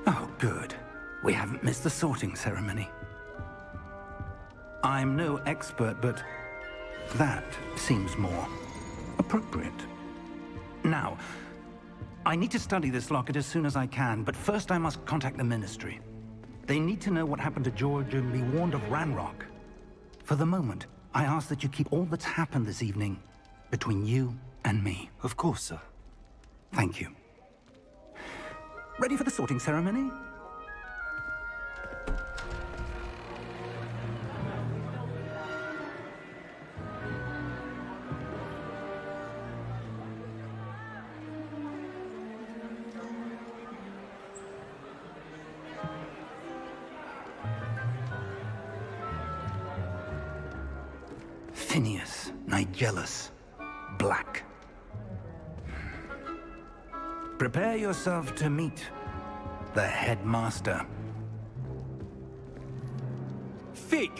Oh, good. We haven't missed the sorting ceremony. I'm no expert, but that seems more appropriate. Now, I need to study this locket as soon as I can, but first I must contact the Ministry. They need to know what happened to George and be warned of Ranrock. For the moment, I ask that you keep all that's happened this evening between you and me. Of course, sir. Thank you. Ready for the sorting ceremony? Phineas, Nigellus, Black. Prepare yourself to meet the headmaster. Fig,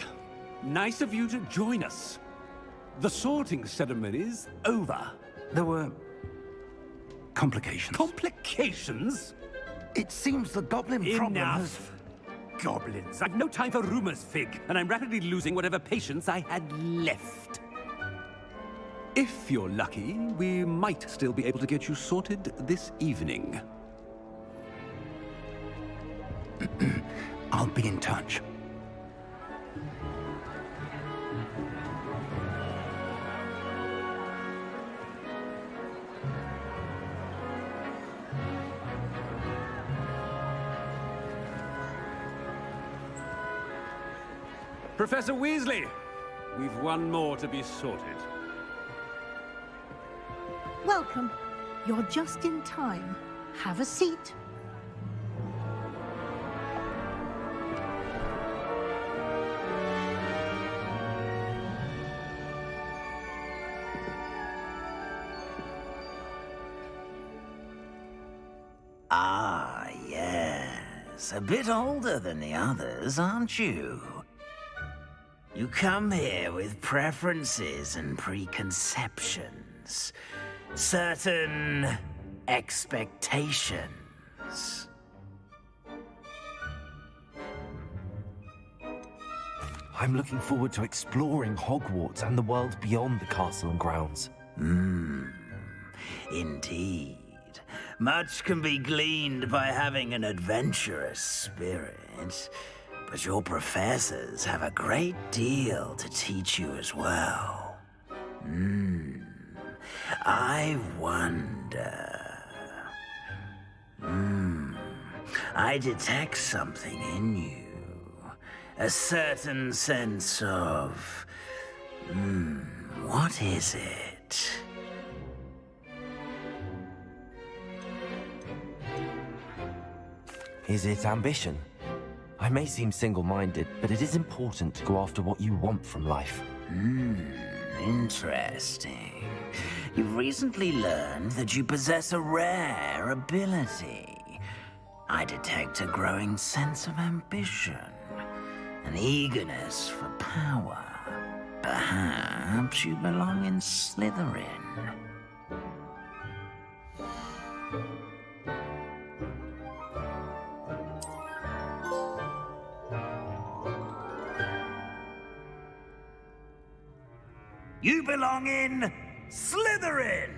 nice of you to join us. The sorting ceremony's over. There were complications. Complications? It seems the goblin problem has... Enough. Goblins. I've no time for rumors, Fig, and I'm rapidly losing whatever patience I had left. If you're lucky, we might still be able to get you sorted this evening. I'll be in touch. Professor Weasley, we've one more to be sorted. Welcome. You're just in time. Have a seat. Ah, yes. A bit older than the others, aren't you? You come here with preferences and preconceptions. Certain expectations. I'm looking forward to exploring Hogwarts and the world beyond the castle and grounds. Indeed. Much can be gleaned by having an adventurous spirit. But your professors have a great deal to teach you as well. I wonder... I detect something in you. A certain sense of... what is it? Is it ambition? I may seem single-minded, but it is important to go after what you want from life. Interesting. You've recently learned that you possess a rare ability. I detect a growing sense of ambition, an eagerness for power. Perhaps you belong in Slytherin. You belong in Slytherin!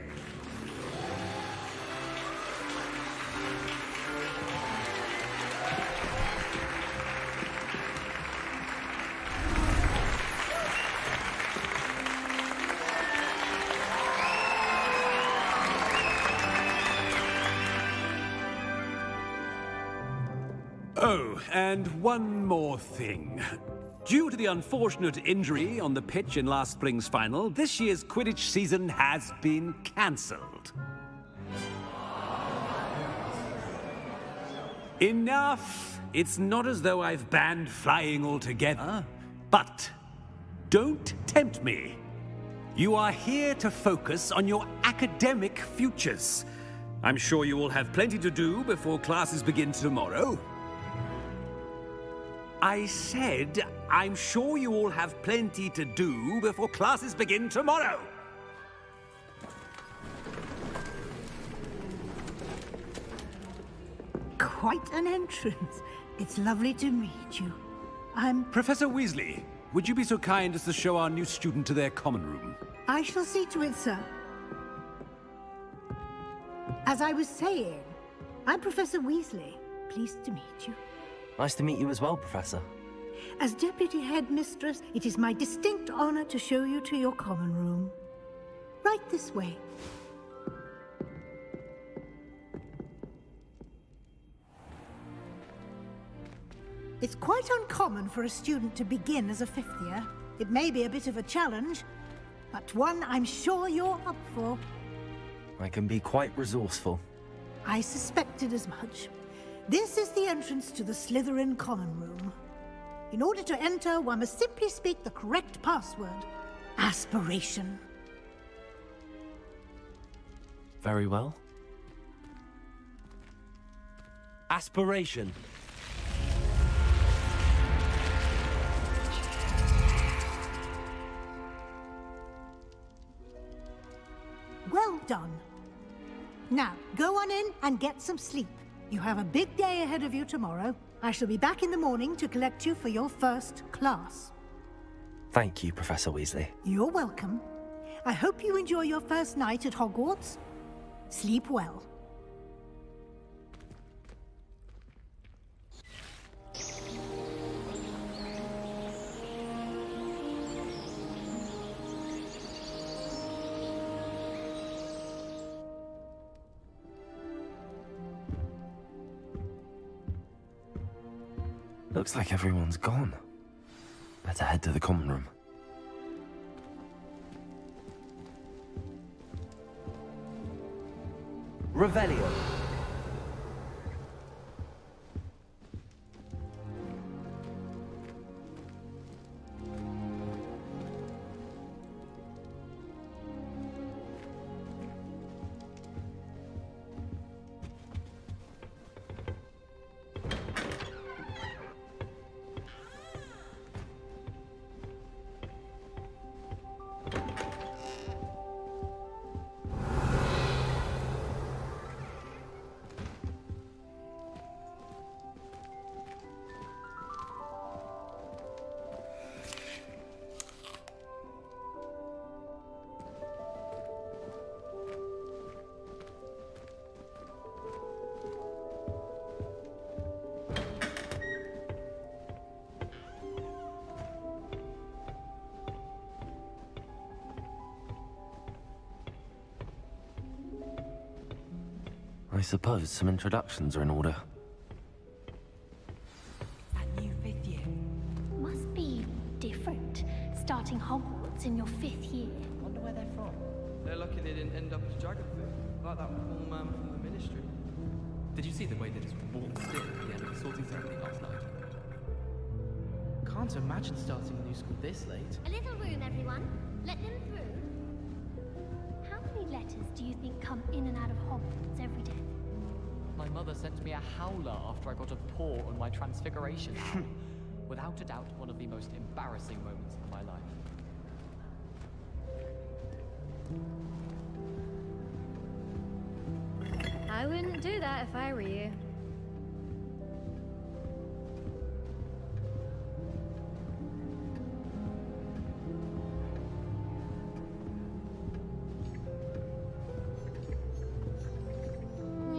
Oh, and one more thing. Due to the unfortunate injury on the pitch in last spring's final, this year's Quidditch season has been cancelled. Enough! It's not as though I've banned flying altogether, but don't tempt me. You are here to focus on your academic futures. I'm sure you will have plenty to do before classes begin tomorrow. I said, I'm sure you all have plenty to do before classes begin tomorrow. Quite an entrance. It's lovely to meet you. Professor Weasley, would you be so kind as to show our new student to their common room? I shall see to it, sir. As I was saying, I'm Professor Weasley. Pleased to meet you. Nice to meet you as well, Professor. As Deputy Headmistress, it is my distinct honor to show you to your common room. Right this way. It's quite uncommon for a student to begin as a fifth year. It may be a bit of a challenge, but one I'm sure you're up for. I can be quite resourceful. I suspected as much. This is the entrance to the Slytherin common room. In order to enter, one must simply speak the correct password. Aspiration. Very well. Aspiration. Well done. Now, go on in and get some sleep. You have a big day ahead of you tomorrow. I shall be back in the morning to collect you for your first class. Thank you, Professor Weasley. You're welcome. I hope you enjoy your first night at Hogwarts. Sleep well. Looks like everyone's gone. Better head to the common room. Revelio. I suppose some introductions are in order. That new fifth year. Must be different, starting Hogwarts in your fifth year. Wonder where they're from. They're lucky they didn't end up as dragon food, like that poor man from the ministry. Did you see the way they just waltzed in at the end of the sorting ceremony last night? Can't imagine starting a new school this late. A little room, everyone. Let them through. How many letters do you think come in and out of Hogwarts every day? My mother sent me a howler after I got a paw on my transfiguration hour. Without a doubt, one of the most embarrassing moments of my life. I wouldn't do that if I were you.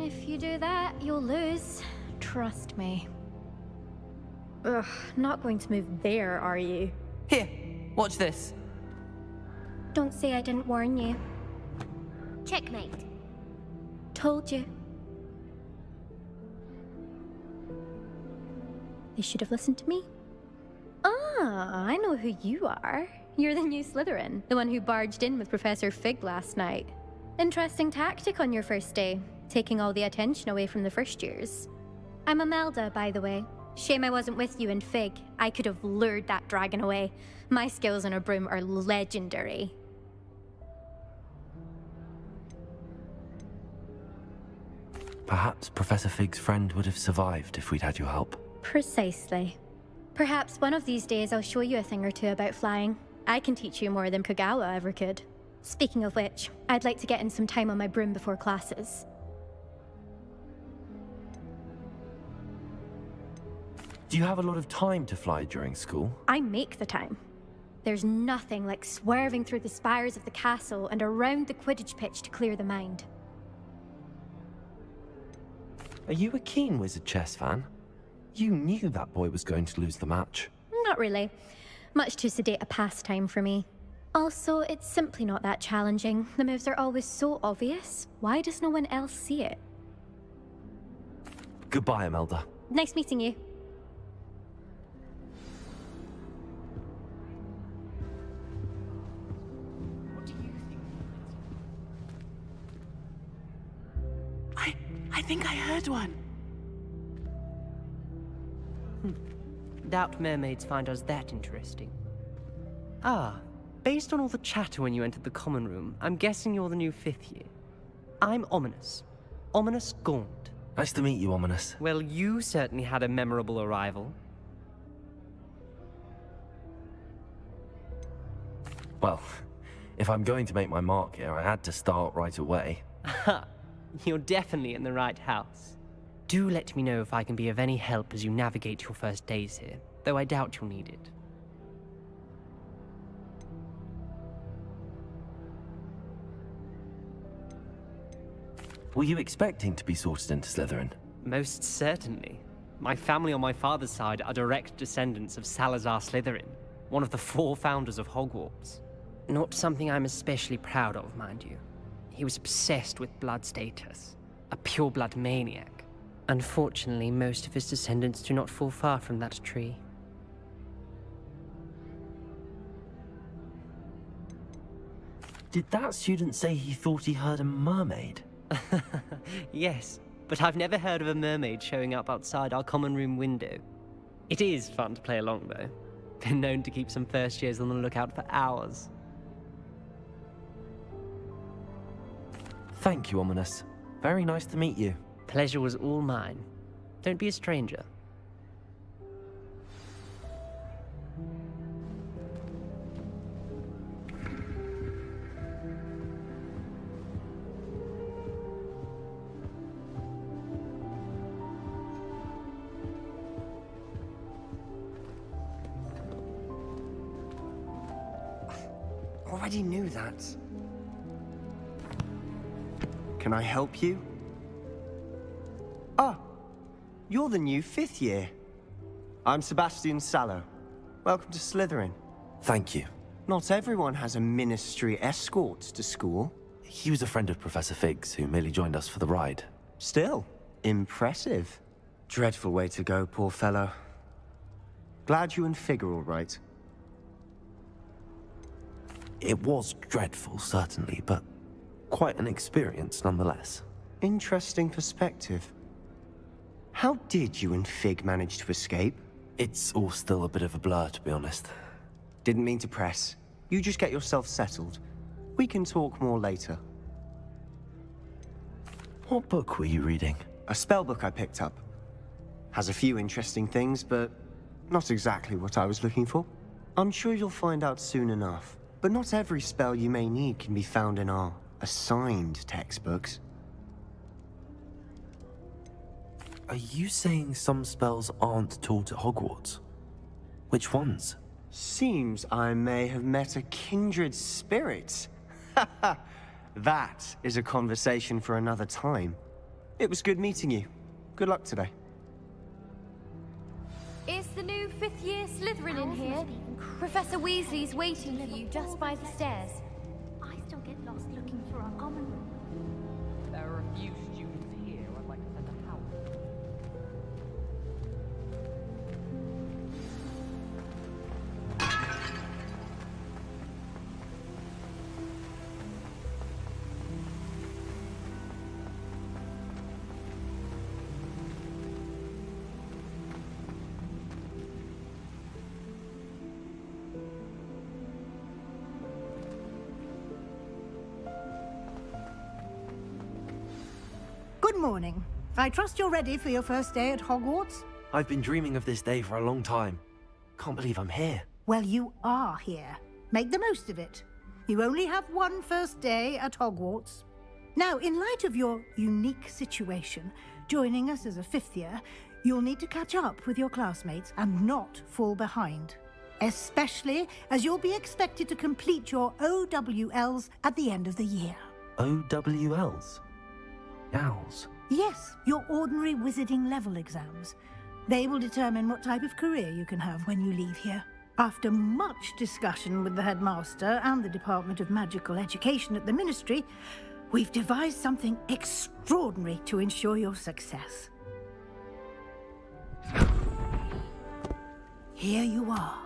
If you do that, you'll lose. Trust me. Ugh, not going to move there, are you? Here, watch this. Don't say I didn't warn you. Checkmate. Told you. They should have listened to me. Ah, I know who you are. You're the new Slytherin, the one who barged in with Professor Fig last night. Interesting tactic on your first day, taking all the attention away from the first years. I'm Imelda, by the way. Shame I wasn't with you in Fig. I could have lured that dragon away. My skills on a broom are legendary. Perhaps Professor Fig's friend would have survived if we'd had your help. Precisely. Perhaps one of these days I'll show you a thing or two about flying. I can teach you more than Kogawa ever could. Speaking of which, I'd like to get in some time on my broom before classes. Do you have a lot of time to fly during school? I make the time. There's nothing like swerving through the spires of the castle and around the Quidditch pitch to clear the mind. Are you a keen wizard chess fan? You knew that boy was going to lose the match. Not really. Much too sedate a pastime for me. Also, it's simply not that challenging. The moves are always so obvious. Why does no one else see it? Goodbye, Imelda. Nice meeting you. I think I heard one. Doubt mermaids find us that interesting. Ah, based on all the chatter when you entered the common room, I'm guessing you're the new 5th year. I'm Ominous. Ominous Gaunt. Nice to meet you, Ominous. Well, you certainly had a memorable arrival. Well, if I'm going to make my mark here, I had to start right away. Ha! You're definitely in the right house. Do let me know if I can be of any help as you navigate your first days here, though I doubt you'll need it. Were you expecting to be sorted into Slytherin? Most certainly. My family on my father's side are direct descendants of Salazar Slytherin, one of the 4 founders of Hogwarts. Not something I'm especially proud of, mind you. He was obsessed with blood status, a pure-blood maniac. Unfortunately, most of his descendants do not fall far from that tree. Did that student say he thought he heard a mermaid? Yes, but I've never heard of a mermaid showing up outside our common room window. It is fun to play along, though. Been known to keep some first years on the lookout for hours. Thank you, Ominous. Very nice to meet you. Pleasure was all mine. Don't be a stranger. Already knew that. Can I help you? Ah, you're the new 5th year. I'm Sebastian Sallow. Welcome to Slytherin. Thank you. Not everyone has a ministry escort to school. He was a friend of Professor Fig's, who merely joined us for the ride. Still, impressive. Dreadful way to go, poor fellow. Glad you and Fig are all right. It was dreadful, certainly, but quite an experience nonetheless. Interesting perspective. How did you and Fig manage to escape? It's all still a bit of a blur, to be honest. Didn't mean to press. You just get yourself settled. We can talk more later. What book were you reading? A spell book I picked up. Has a few interesting things, but not exactly what I was looking for. I'm sure you'll find out soon enough. But not every spell you may need can be found in our assigned textbooks. Are you saying some spells aren't taught at Hogwarts? Which ones? Seems I may have met a kindred spirit. That is a conversation for another time. It was good meeting you. Good luck today. Is the new 5th year Slytherin in here? Professor Weasley's waiting for you just by the stairs. I still get lost looking for our common room. There are a few students here I'd like to send a house. Good morning. I trust you're ready for your first day at Hogwarts? I've been dreaming of this day for a long time. Can't believe I'm here. Well, you are here. Make the most of it. You only have one first day at Hogwarts. Now, in light of your unique situation, joining us as a 5th year, You'll need to catch up with your classmates and not fall behind. Especially as you'll be expected to complete your OWLs at the end of the year. OWLs? Owls? Yes, your ordinary wizarding level exams. They will determine what type of career you can have when you leave here. After much discussion with the headmaster and the Department of Magical Education at the Ministry, we've devised something extraordinary to ensure your success. Here you are.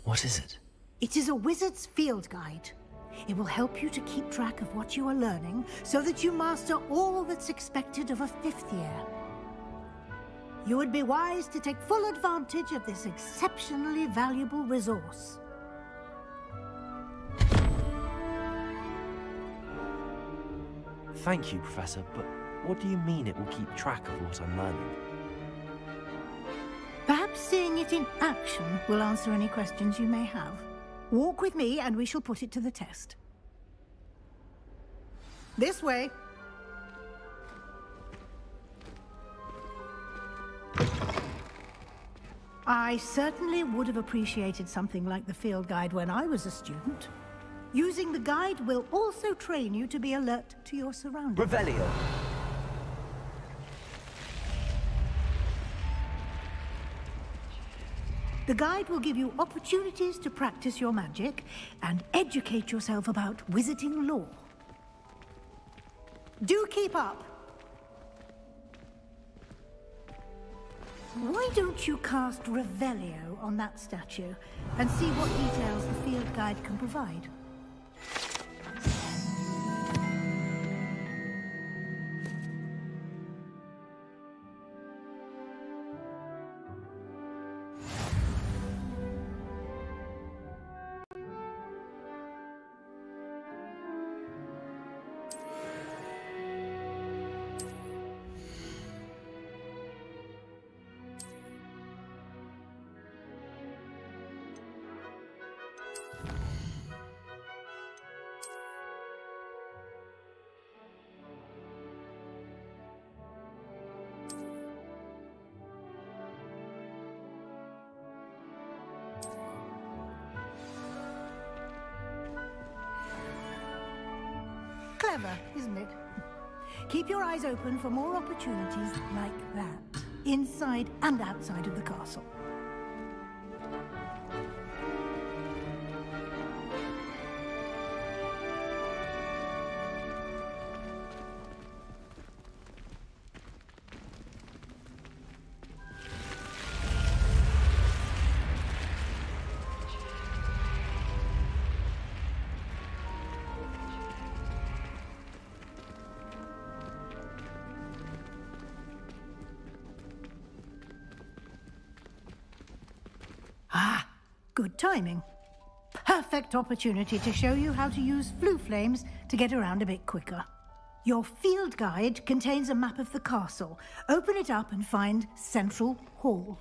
What is it? It is a wizard's field guide. It will help you to keep track of what you are learning so that you master all that's expected of a 5th year. You would be wise to take full advantage of this exceptionally valuable resource. Thank you, Professor, but what do you mean it will keep track of what I'm learning? Perhaps seeing it in action will answer any questions you may have. Walk with me and we shall put it to the test. This way. I certainly would have appreciated something like the field guide when I was a student. Using the guide will also train you to be alert to your surroundings. Revelio! The guide will give you opportunities to practice your magic and educate yourself about wizarding lore. Do keep up! Why don't you cast Revelio on that statue and see what details the field guide can provide? Clever, isn't it? Keep your eyes open for more opportunities like that, inside and outside of the castle. Ah, good timing. Perfect opportunity to show you how to use flue flames to get around a bit quicker. Your field guide contains a map of the castle. Open it up and find Central Hall.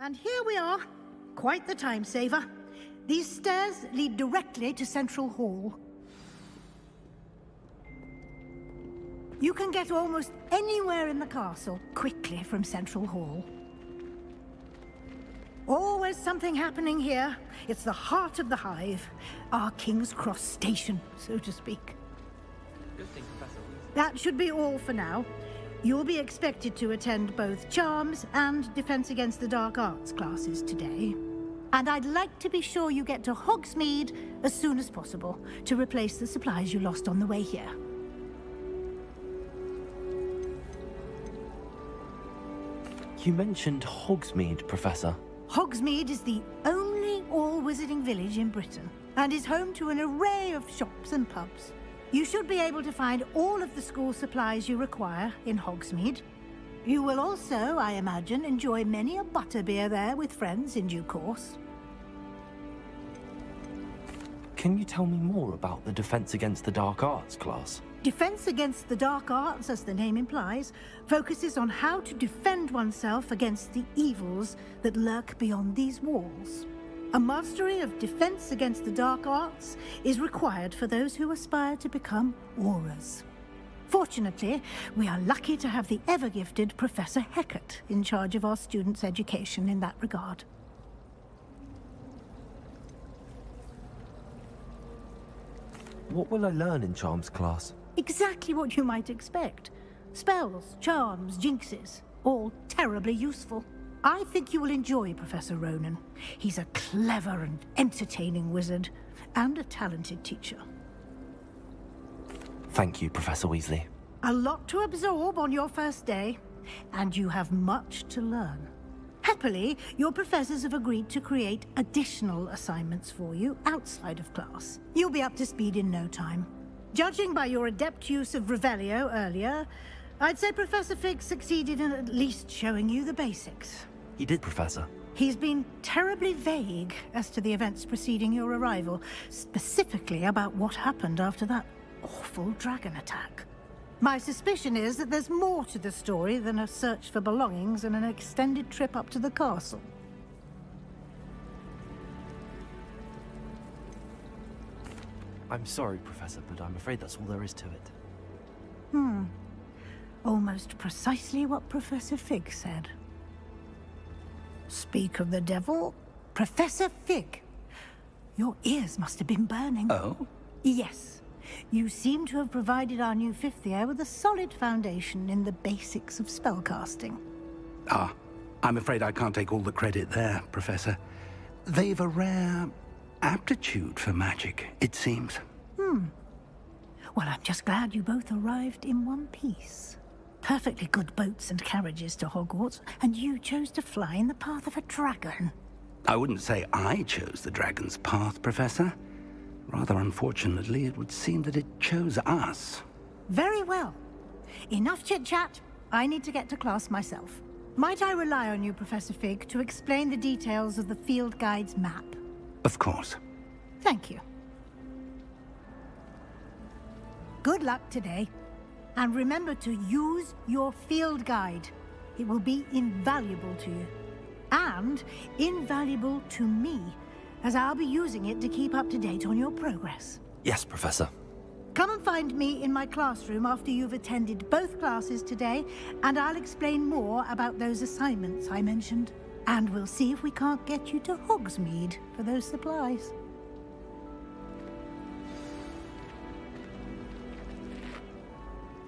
And here we are. Quite the time saver. These stairs lead directly to Central Hall. You can get almost anywhere in the castle quickly from Central Hall. Always something happening here. It's the heart of the hive. Our King's Cross station, so to speak. Good thing Professor Weasley. That should be all for now. You'll be expected to attend both Charms and Defense Against the Dark Arts classes today. And I'd like to be sure you get to Hogsmeade as soon as possible to replace the supplies you lost on the way here. You mentioned Hogsmeade, Professor. Hogsmeade is the only all-wizarding village in Britain and is home to an array of shops and pubs. You should be able to find all of the school supplies you require in Hogsmeade. You will also, I imagine, enjoy many a butterbeer there with friends in due course. Can you tell me more about the Defense Against the Dark Arts class? Defense Against the Dark Arts, as the name implies, focuses on how to defend oneself against the evils that lurk beyond these walls. A mastery of Defense Against the Dark Arts is required for those who aspire to become Aurors. Fortunately, we are lucky to have the ever-gifted Professor Hecat in charge of our students' education in that regard. What will I learn in Charms class? Exactly what you might expect. Spells, charms, jinxes, all terribly useful. I think you will enjoy Professor Ronan. He's a clever and entertaining wizard, and a talented teacher. Thank you, Professor Weasley. A lot to absorb on your first day, and you have much to learn. Happily, your professors have agreed to create additional assignments for you outside of class. You'll be up to speed in no time. Judging by your adept use of Revelio earlier, I'd say Professor Fig succeeded in at least showing you the basics. He did, Professor. He's been terribly vague as to the events preceding your arrival, specifically about what happened after that awful dragon attack. My suspicion is that there's more to the story than a search for belongings and an extended trip up to the castle. I'm sorry, Professor, but I'm afraid that's all there is to it. Almost precisely what Professor Fig said. Speak of the devil, Professor Fig. Your ears must have been burning. Oh? Yes. You seem to have provided our new fifth year with a solid foundation in the basics of spellcasting. Ah, I'm afraid I can't take all the credit there, Professor. They've a rare aptitude for magic, it seems. Well, I'm just glad you both arrived in one piece. Perfectly good boats and carriages to Hogwarts, and you chose to fly in the path of a dragon. I wouldn't say I chose the dragon's path, Professor. Rather unfortunately, it would seem that it chose us. Very well. Enough chit-chat. I need to get to class myself. Might I rely on you, Professor Fig, to explain the details of the field guide's map? Of course. Thank you. Good luck today. And remember to use your field guide. It will be invaluable to you. And invaluable to me, as I'll be using it to keep up to date on your progress. Yes, Professor. Come and find me in my classroom after you've attended both classes today, and I'll explain more about those assignments I mentioned. And we'll see if we can't get you to Hogsmeade for those supplies.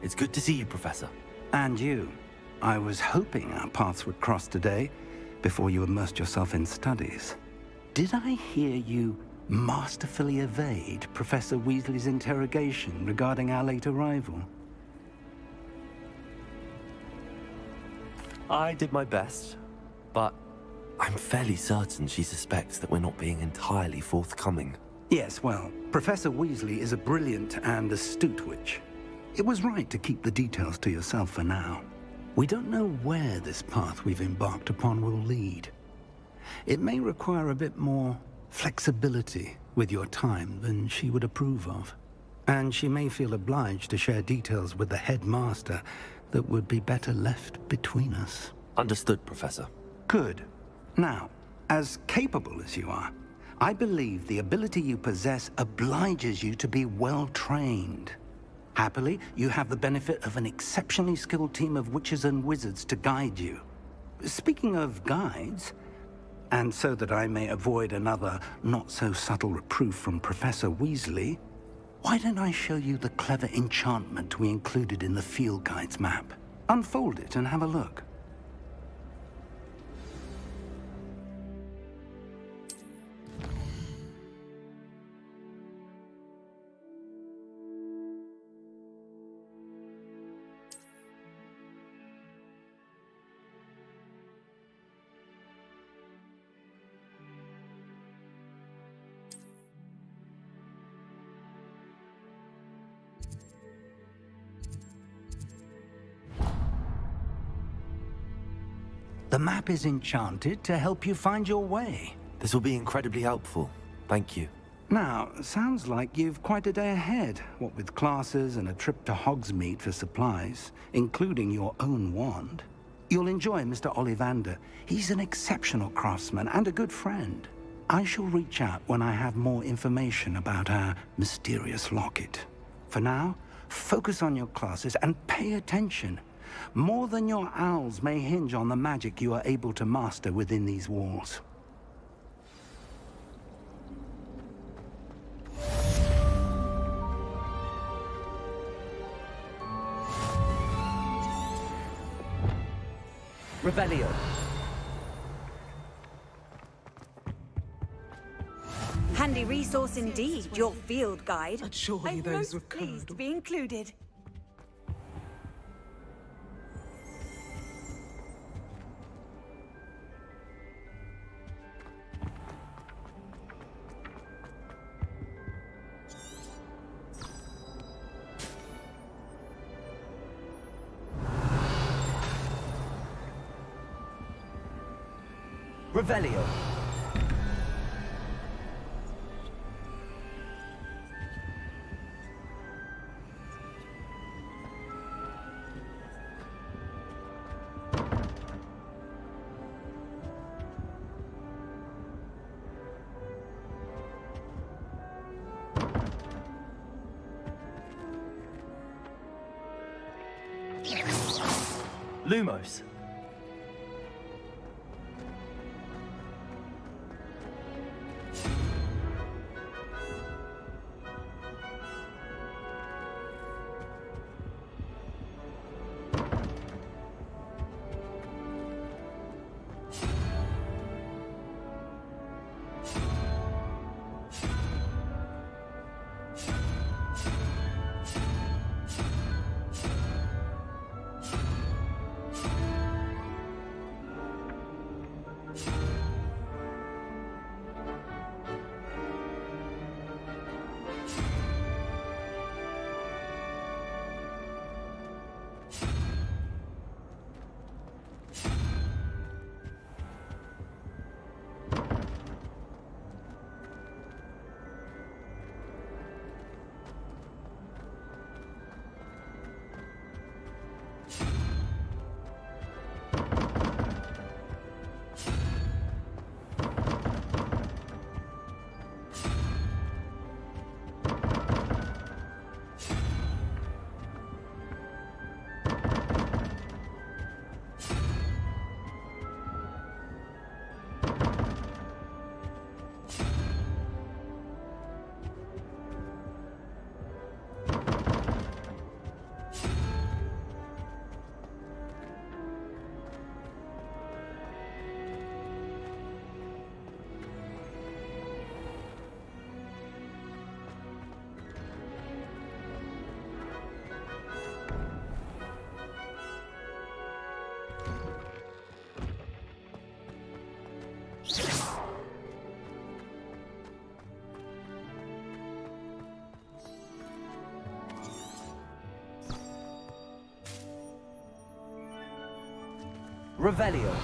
It's good to see you, Professor. And you. I was hoping our paths would cross today, before you immersed yourself in studies. Did I hear you masterfully evade Professor Weasley's interrogation regarding our late arrival? I did my best, but I'm fairly certain she suspects that we're not being entirely forthcoming. Yes, well, Professor Weasley is a brilliant and astute witch. It was right to keep the details to yourself for now. We don't know where this path we've embarked upon will lead. It may require a bit more flexibility with your time than she would approve of. And she may feel obliged to share details with the headmaster that would be better left between us. Understood, Professor. Good. Now, as capable as you are, I believe the ability you possess obliges you to be well trained. Happily, you have the benefit of an exceptionally skilled team of witches and wizards to guide you. Speaking of guides, and so that I may avoid another not-so-subtle reproof from Professor Weasley, Why don't I show you the clever enchantment we included in the field guide's map? Unfold it and have a look. The map is enchanted to help you find your way. This will be incredibly helpful. Thank you. Now, sounds like you've quite a day ahead, what with classes and a trip to Hogsmeade for supplies, including your own wand. You'll enjoy Mr. Ollivander. He's an exceptional craftsman and a good friend. I shall reach out when I have more information about our mysterious locket. For now, focus on your classes and pay attention. More than your owls may hinge on the magic you are able to master within these walls. Revelio. Handy resource indeed, your field guide. But surely I'm those most were pleased to be included. Revelio. Lumos. Revelio.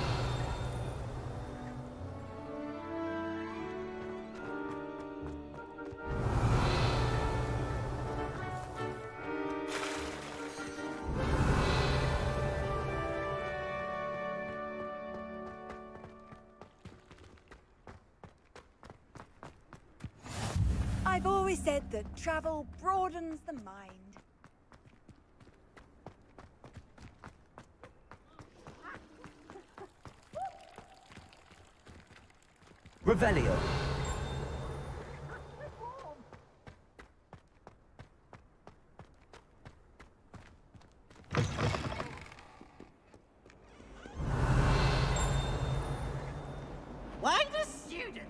I've always said that travel broadens the mind. Revelio.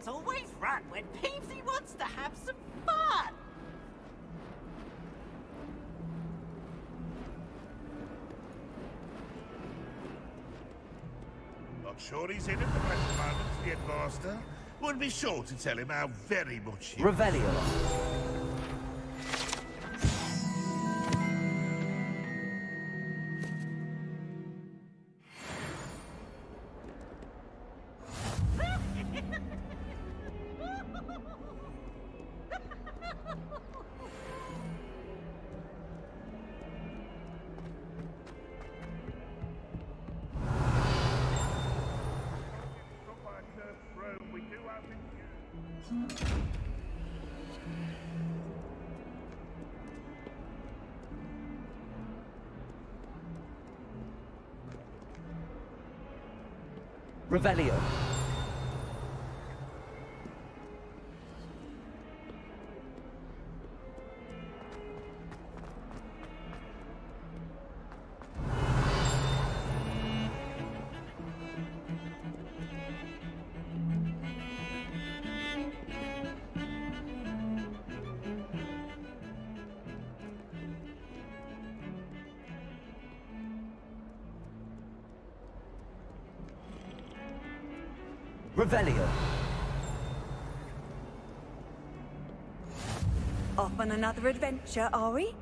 Hogwarts always run when Peevesy wants to have some fun. Not sure he's in at the present moment, the headmaster. Would be sure to tell him how very much he... Revelio. Revelio. Revelio. Off on another adventure, are we?